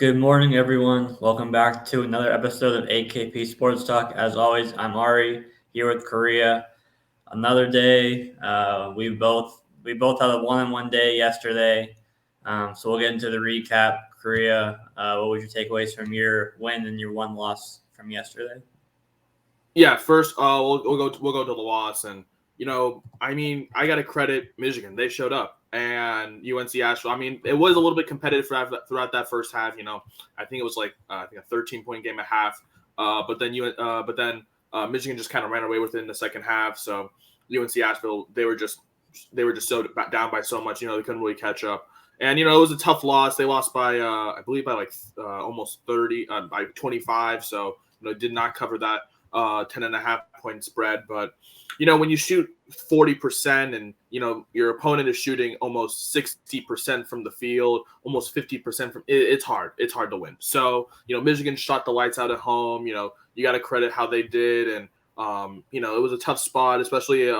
Good morning, everyone. Welcome back to another episode of AKP Sports Talk. As always, I'm Ari here with Korea. Another day. We both had a one-on-one day yesterday. So we'll get into the recap. Korea, what was your takeaways from your win and your one loss from yesterday? Yeah, first we'll go to the loss, and I got to credit Michigan. They showed up, and UNC Asheville. I mean, it was a little bit competitive throughout that first half. I think it was like I think a 13-point game at half. But then Michigan just kind of ran away with it in the second half. So UNC Asheville, they were just so down by so much. They couldn't really catch up. And it was a tough loss. They lost by I believe by like almost 30 by 25. So did not cover that 10.5 point spread. But when you shoot 40% and your opponent is shooting almost 60% from the field, almost 50% from it's hard to win. So Michigan shot the lights out at home. You got to credit how they did. And it was a tough spot, especially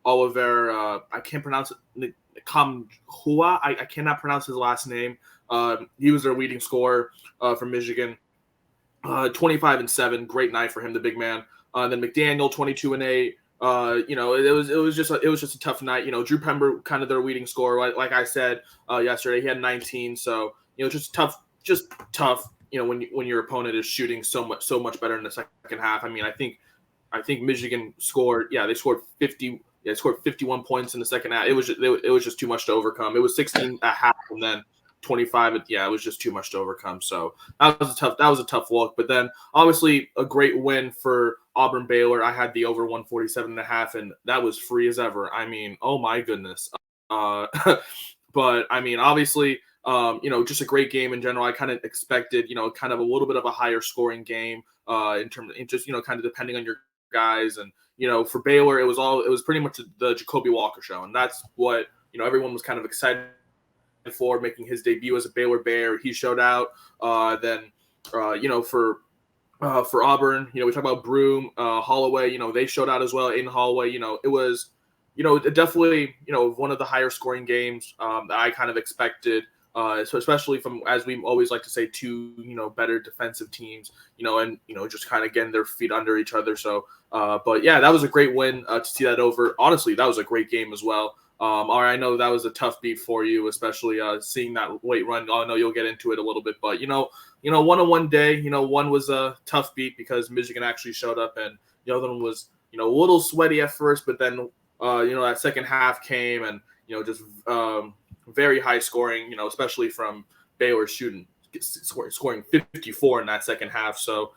Oliver. I can't pronounce it. Kamhua. I cannot pronounce his last name. He was their leading scorer from Michigan. 25-7, great night for him, the big man. Then McDaniel, 22-8. It was just a tough night. Drew Pember, kind of their leading scorer. Like I said yesterday, he had 19. So just tough. When your opponent is shooting so much better in the second half. I mean, I think Michigan scored. Yeah, they scored 50. Yeah, they scored 51 points in the second half. It was just too much to overcome. It was 16 at half, and then 25. Yeah, it was just too much to overcome. So that was a tough look. But then obviously a great win for Auburn Baylor. I had the over 147.5, and that was free as ever. I mean, oh my goodness. But I mean, obviously, just a great game in general. I kind of expected, kind of a little bit of a higher scoring game in terms of just, kind of depending on your guys. And, for Baylor, it was pretty much the Jacoby Walker show. And that's what, everyone was kind of excited for, making his debut as a Baylor Bear. He showed out. For Auburn, we talk about Broome, Holloway. They showed out as well. Aiden Holloway. It was, definitely, one of the higher scoring games that I kind of expected. So especially from, as we always like to say, two better defensive teams. And just kind of getting their feet under each other. So, but yeah, that was a great win to see that over. Honestly, that was a great game as well. All right, I know that was a tough beat for you, especially seeing that late run. I know you'll get into it a little bit, but one-on-one day, one was a tough beat because Michigan actually showed up, and the other one was a little sweaty at first, but then that second half came, and just very high scoring, especially from Baylor scoring 54 in that second half. So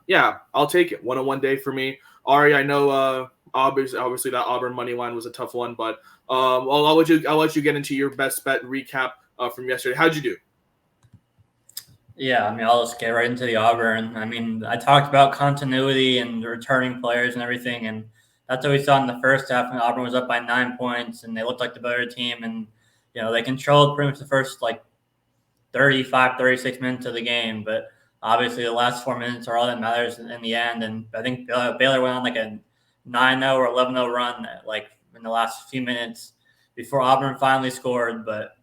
yeah, I'll take it. One-on-one day for me. Ari, I know obviously that Auburn money line was a tough one, but I'll let you get into your best bet recap from yesterday. How'd you do? Yeah, I mean, I'll just get right into the Auburn. I mean, I talked about continuity and the returning players and everything, and that's what we saw in the first half when Auburn was up by 9 points and they looked like the better team. And, they controlled pretty much the first, 35, 36 minutes of the game. But obviously the last 4 minutes are all that matters in the end. And I think Baylor went on like a 9-0 or 11-0 run, in the last few minutes before Auburn finally scored. But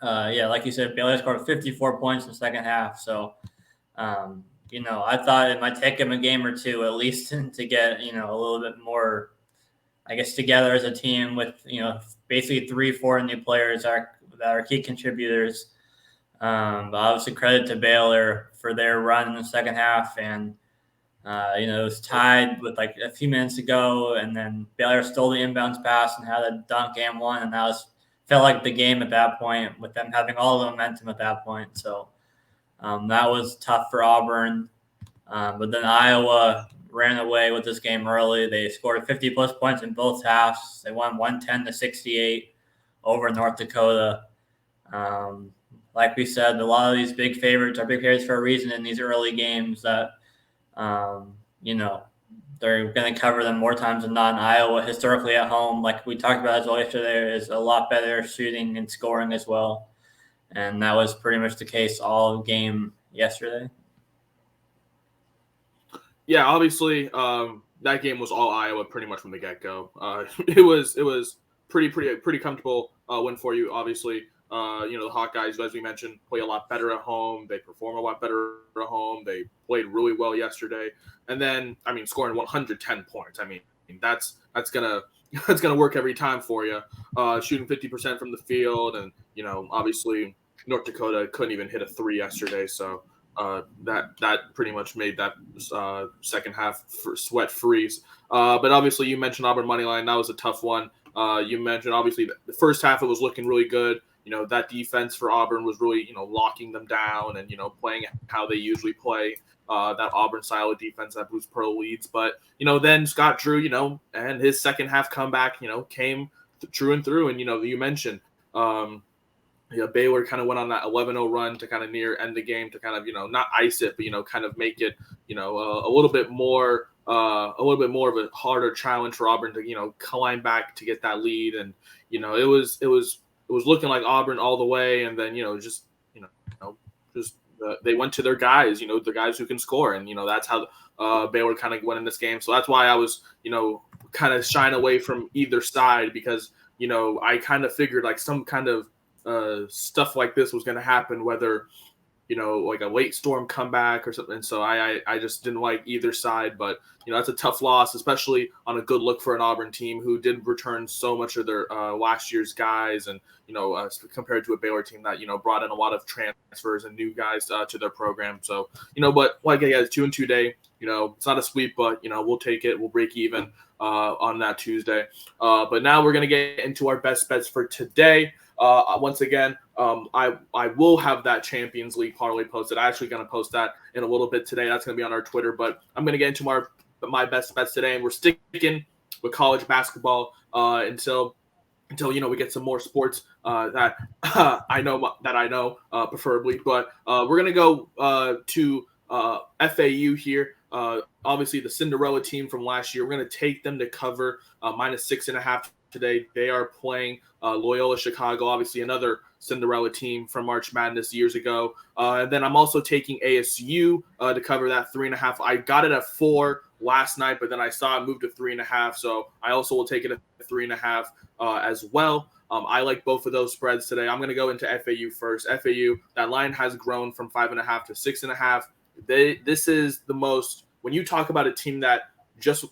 yeah, like you said, Baylor scored 54 points in the second half. So, I thought it might take him a game or two at least to get, a little bit more, I guess, together as a team with, basically 3-4 new players that are key contributors. But obviously credit to Baylor for their run in the second half. And, it was tied with like a few minutes to go. And then Baylor stole the inbounds pass and had a dunk and one. And that felt like the game at that point, with them having all the momentum at that point. So that was tough for Auburn. But then Iowa ran away with this game early. They scored 50-plus points in both halves. They won 110-68 over North Dakota. Like we said, a lot of these big favorites are big favorites for a reason in these early games that, they're going to cover them more times than not. Iowa, historically at home, like we talked about as well yesterday, is a lot better shooting and scoring as well. And that was pretty much the case all game yesterday. Yeah, obviously that game was all Iowa pretty much from the get-go. It was pretty comfortable win for you, obviously. The Hawkeyes, as we mentioned, play a lot better at home. They perform a lot better at home. They played really well yesterday. And then, scoring 110 points. That's gonna that's gonna work every time for you. Shooting 50% from the field, and obviously North Dakota couldn't even hit a three yesterday, so that pretty much made that second half sweat freeze. But obviously, you mentioned Auburn money line. That was a tough one. You mentioned obviously the first half it was looking really good. That defense for Auburn was really locking them down and playing how they usually play. That Auburn style of defense that Bruce Pearl leads. But, then Scott Drew, and his second half comeback, came true and through. And, you mentioned Baylor kind of went on that 11-0 run to kind of near end the game to kind of, not ice it, but, kind of make it, a little bit more of a harder challenge for Auburn to, climb back to get that lead. And, it was looking like Auburn all the way. And then, they went to their guys, the guys who can score. And, that's how Baylor kind of went in this game. So that's why I was, kind of shying away from either side because, I kind of figured like some kind of stuff like this was going to happen, whether, like a late storm comeback or something. So I just didn't like either side. But, that's a tough loss, especially on a good look for an Auburn team who did return so much of their last year's guys. And, compared to a Baylor team that, brought in a lot of transfers and new guys to their program. So, but like I guess 2-2 day, it's not a sweep, but, we'll take it. We'll break even on that Tuesday. But now we're going to get into our best bets for today. Once again, I will have that Champions League parlay posted. I'm actually going to post that in a little bit today. That's going to be on our Twitter. But I'm going to get into my best bets today, and we're sticking with college basketball until we get some more sports that I know preferably. But we're going to go to FAU here. Obviously, the Cinderella team from last year. We're going to take them to cover -6.5 today. They are playing Loyola Chicago, obviously another Cinderella team from March Madness years ago. And then I'm also taking ASU to cover that 3.5. I got it at 4 last night, but then I saw it move to 3.5. So I also will take it at 3.5 as well. I like both of those spreads today. I'm going to go into FAU first. FAU, that line has grown from 5.5 to 6.5. This is the most, when you talk about a team that just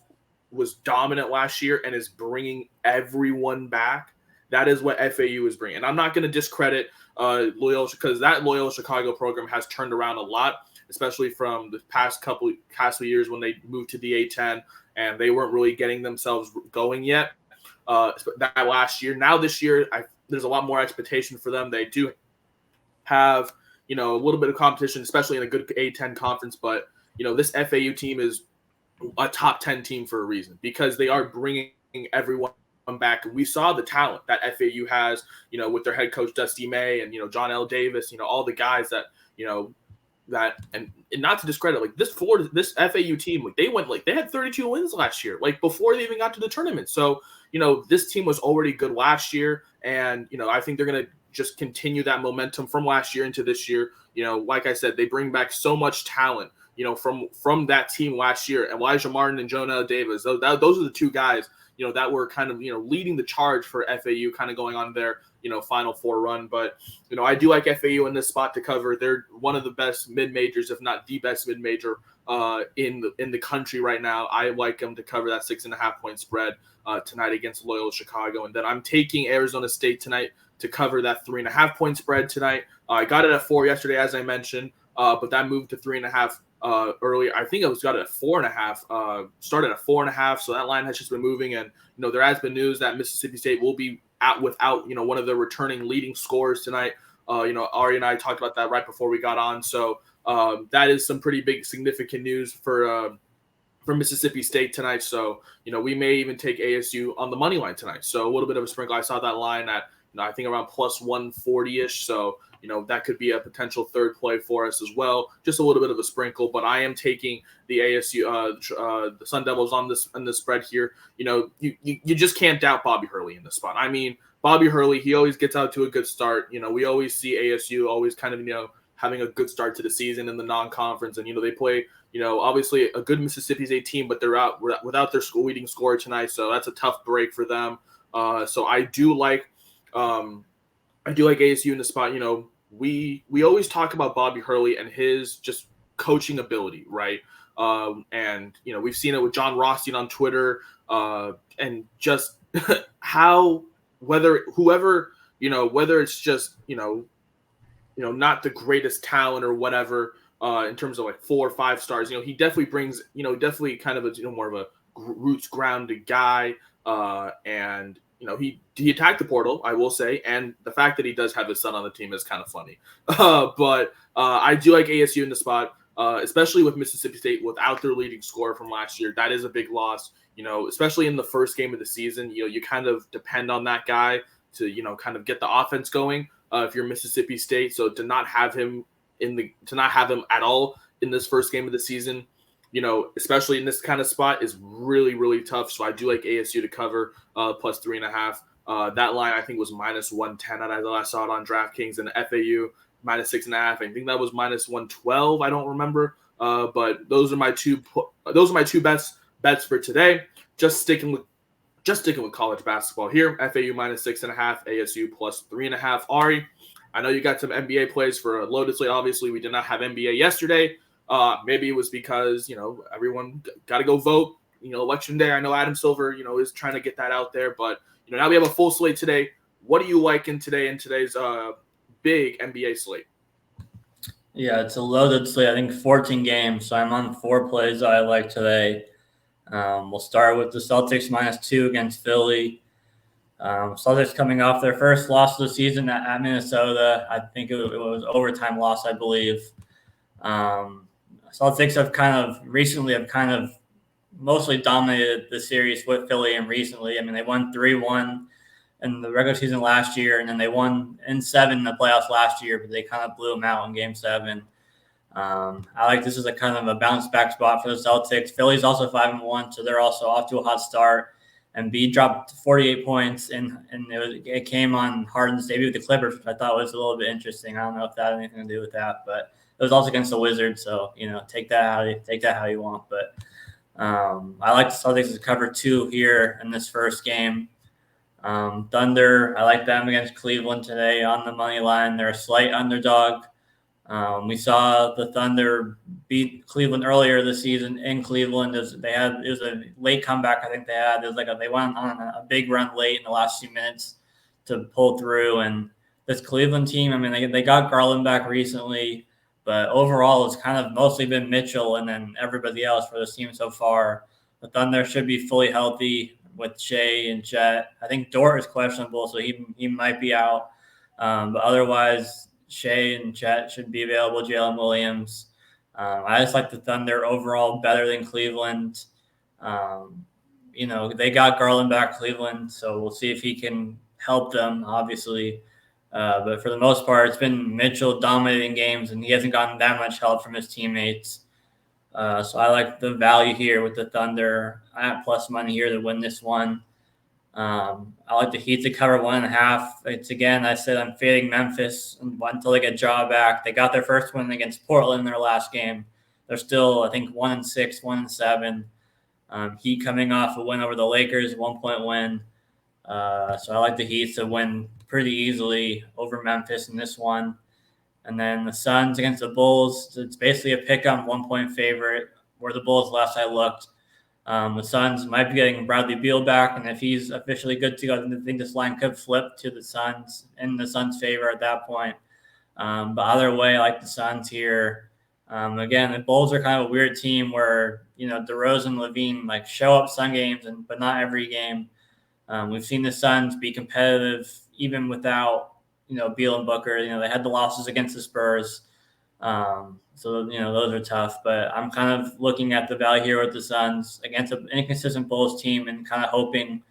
was dominant last year and is bringing everyone back, that is what FAU is bringing. And I'm not going to discredit Loyola, because that Loyola Chicago program has turned around a lot, especially from the past couple years when they moved to the A10 and they weren't really getting themselves going yet. That last year. Now this year, there's a lot more expectation for them. They do have, a little bit of competition, especially in a good A10 conference. But, this FAU team is a top 10 team for a reason, because they are bringing everyone back. And we saw the talent that FAU has, with their head coach Dusty May and, John L. Davis, all the guys that, that, and not to discredit, like this FAU team, like they had 32 wins last year, like before they even got to the tournament. So, this team was already good last year. And, I think they're going to just continue that momentum from last year into this year. Like I said, they bring back so much talent, from that team last year. Elijah Martin and Jonah Davis, those are the two guys, that were kind of, leading the charge for FAU kind of going on their, Final Four run. But, I do like FAU in this spot to cover. They're one of the best mid-majors, if not the best mid-major in the country right now. I like them to cover that 6.5 point spread tonight against Loyola Chicago. And then I'm taking Arizona State tonight to cover that 3.5 point spread tonight. I got it at 4 yesterday, as I mentioned, but that moved to 3.5 earlier. I think it got it at 4.5, started at 4.5. So that line has just been moving. And, there has been news that Mississippi State will be out without, one of their returning leading scorers tonight. Ari and I talked about that right before we got on. So that is some pretty big, significant news for Mississippi State tonight. So, we may even take ASU on the money line tonight. So a little bit of a sprinkle. I saw that line at, I think around plus 140-ish. So, that could be a potential third play for us as well. Just a little bit of a sprinkle, but I am taking the ASU, the Sun Devils on this spread here. You just can't doubt Bobby Hurley in this spot. I mean, Bobby Hurley, he always gets out to a good start. We always see ASU always kind of, having a good start to the season in the non-conference. And, they play, obviously a good Mississippi State team, but they're out without their leading scorer tonight. So that's a tough break for them. So I do like I do like ASU in the spot. We always talk about Bobby Hurley and his just coaching ability, right? And we've seen it with John Rothstein on Twitter, and just how whether it's just not the greatest talent or whatever, in terms of like 4 or 5 stars. He definitely brings, definitely kind of a more of a roots grounded guy, and he attacked the portal, I will say, and the fact that he does have his son on the team is kind of funny. But I do like ASU in the spot, especially with Mississippi State without their leading scorer from last year. That is a big loss. Especially in the first game of the season. You kind of depend on that guy to kind of get the offense going. If you're Mississippi State, so to not have him at all in this first game of the season, especially in this kind of spot, is really, really tough. So I do like ASU to cover plus 3.5. That line I think was -110 as I saw it on DraftKings, and FAU -6.5. I think that was -112. I don't remember, but those are my two bets for today. Just sticking with college basketball here. FAU -6.5, ASU plus 3.5. Ari, I know you got some NBA plays for a loaded slate. Obviously, we did not have NBA yesterday. Maybe it was because everyone got to go vote. Election day. I know Adam Silver is trying to get that out there, but now we have a full slate today. What do you like in today's big NBA slate? Yeah, it's a loaded slate. I think 14 games. So I'm on 4 plays that I like today. We'll start with the Celtics -2 against Philly. Celtics coming off their first loss of the season at Minnesota. I think it was overtime loss, I believe. Celtics have recently mostly dominated the series with Philly, and recently, I mean, they won 3-1 in the regular season last year, and then they won in 7 in the playoffs last year, but they kind of blew them out in Game 7. I like this as a kind of a bounce back spot for the Celtics. Philly's also 5-1, so they're also off to a hot start. And B dropped 48 points, and it came on Harden's debut with the Clippers, which I thought was a little bit interesting. I don't know if that had anything to do with that, but it was also against the Wizards, so take that how you want. But I like the Celtics to cover 2 here in this first game. Thunder, I like them against Cleveland today on the money line. They're a slight underdog. We saw the Thunder beat Cleveland earlier this season in Cleveland. It was a late comeback. I think they had. They went on a big run late in the last few minutes to pull through. And this Cleveland team, I mean, they got Garland back recently, but overall it's kind of mostly been Mitchell and then everybody else for this team so far. The Thunder should be fully healthy with Shea and Chet. I think Dort is questionable, so he might be out. But otherwise, Shea and Chet should be available. Jalen Williams. I just like the Thunder overall better than Cleveland. They got Garland back, Cleveland, so we'll see if he can help them, obviously. But for the most part, it's been Mitchell dominating games, and he hasn't gotten that much help from his teammates. So I like the value here with the Thunder. I have plus money here to win this one. I like the Heat to cover 1.5. It's again, I said I'm fading Memphis until they get Ja back. They got their first win against Portland in their last game. They're still, I think, 1-6, 1-7. Heat coming off a win over the Lakers, 1-point win. So I like the Heat to win pretty easily over Memphis in this one. And then the Suns against the Bulls. It's basically a pick-up 1-point favorite. Where the Bulls last I looked. The Suns might be getting Bradley Beal back, and if he's officially good to go, I think this line could flip to the Suns in the Suns' favor at that point. But either way, I like the Suns here. Again, the Bulls are kind of a weird team where DeRozan and Levine show up some games, but not every game. We've seen the Suns be competitive even without Beal and Booker. They had the losses against the Spurs. So those are tough, but I'm kind of looking at the value here with the Suns against an inconsistent Bulls team and kind of hoping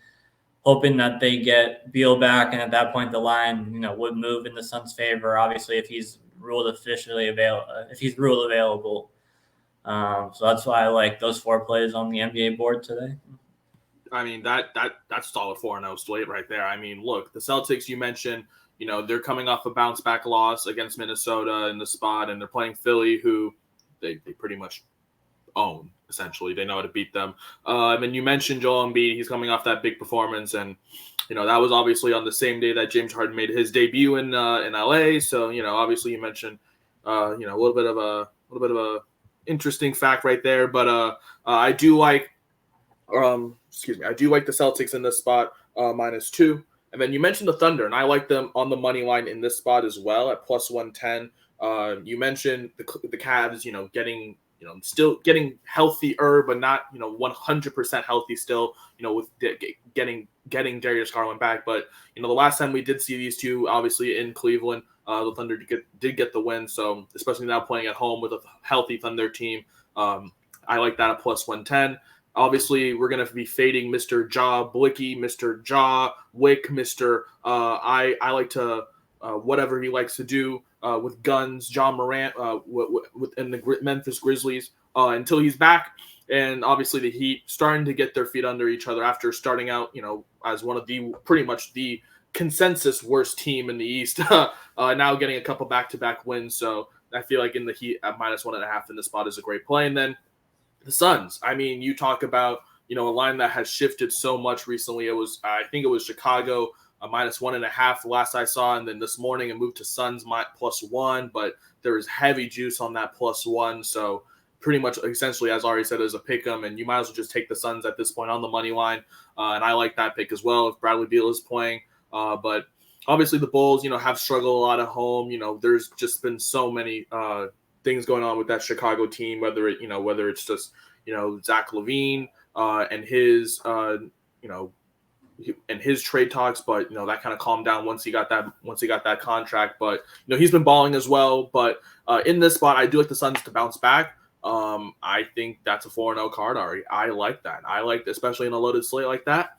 that they get Beal back, and at that point the line would move in the Suns' favor. Obviously, if he's ruled available. So that's why I like those 4 plays on the NBA board today. I mean, that's solid 4-0 slate right there. I mean, look, the Celtics you mentioned, they're coming off a bounce back loss against Minnesota in the spot, and they're playing Philly, who they pretty much own. Essentially, they know how to beat them. And then you mentioned Joel Embiid. He's coming off that big performance, and that was obviously on the same day that James Harden made his debut in LA. So obviously you mentioned a little bit of a interesting fact right there. But I do like I do like the Celtics in this spot, -2. And then you mentioned the Thunder, and I like them on the money line in this spot as well at +110. You mentioned the Cavs, still getting healthier, but not 100% healthy still. With getting Darius Garland back. But the last time we did see these two, obviously in Cleveland, the Thunder did get the win. So especially now playing at home with a healthy Thunder team, I like that at +110. Obviously, we're going to be fading Mr. Ja Blicky, Mr. Ja Wick, Mr. I like to whatever he likes to do with guns, John Morant within the Memphis Grizzlies until he's back. And obviously the Heat starting to get their feet under each other after starting out, as one of the pretty much the consensus worst team in the East, now getting a couple back-to-back wins. So I feel like in the Heat at -1.5 in the spot is a great play. And then the Suns. I mean, you talk about, a line that has shifted so much recently. I think it was Chicago -1.5 last I saw. And then this morning it moved to Suns +1, but there is heavy juice on that +1. So pretty much essentially, as Ari said, is a pick 'em, and you might as well just take the Suns at this point on the money line. And I like that pick as well if Bradley Beal is playing. But obviously the Bulls, have struggled a lot at home. There's just been so many things going on with that Chicago team, whether it's just, Zach LaVine and his, and his trade talks, but, that kind of calmed down once he got that contract, but, he's been balling as well. But in this spot, I do like the Suns to bounce back. I think that's a 4-0 card, Ari. I like that. Especially in a loaded slate like that.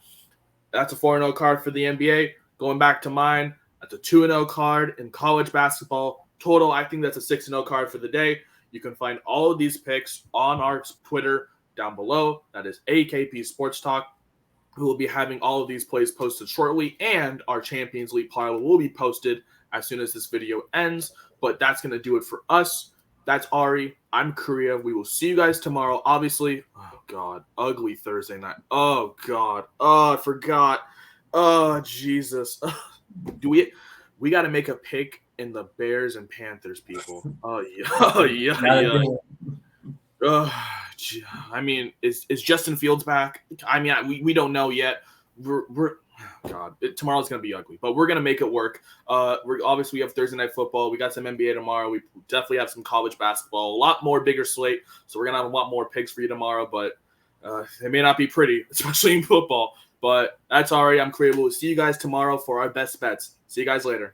That's a 4-0 card for the NBA. Going back to mine, that's a 2-0 card in college basketball. Total, I think that's a 6-0 card for the day. You can find all of these picks on our Twitter down below. That is AKP Sports Talk. We will be having all of these plays posted shortly, and our Champions League parlay will be posted as soon as this video ends. But that's going to do it for us. That's Ari. I'm Korea. We will see you guys tomorrow. Obviously, oh, God, ugly Thursday night. Oh, God. Oh, I forgot. Oh, Jesus. We got to make a pick in the Bears and Panthers, people. Oh, yeah. Oh, yeah. I mean, is Justin Fields back? I mean, we don't know yet. Tomorrow's gonna be ugly, but we're gonna make it work. We have Thursday night football. We got some NBA tomorrow. We definitely have some college basketball. A lot more bigger slate, so we're gonna have a lot more picks for you tomorrow. But it may not be pretty, especially in football. But that's all right. I'm Korea. We'll see you guys tomorrow for our best bets. See you guys later.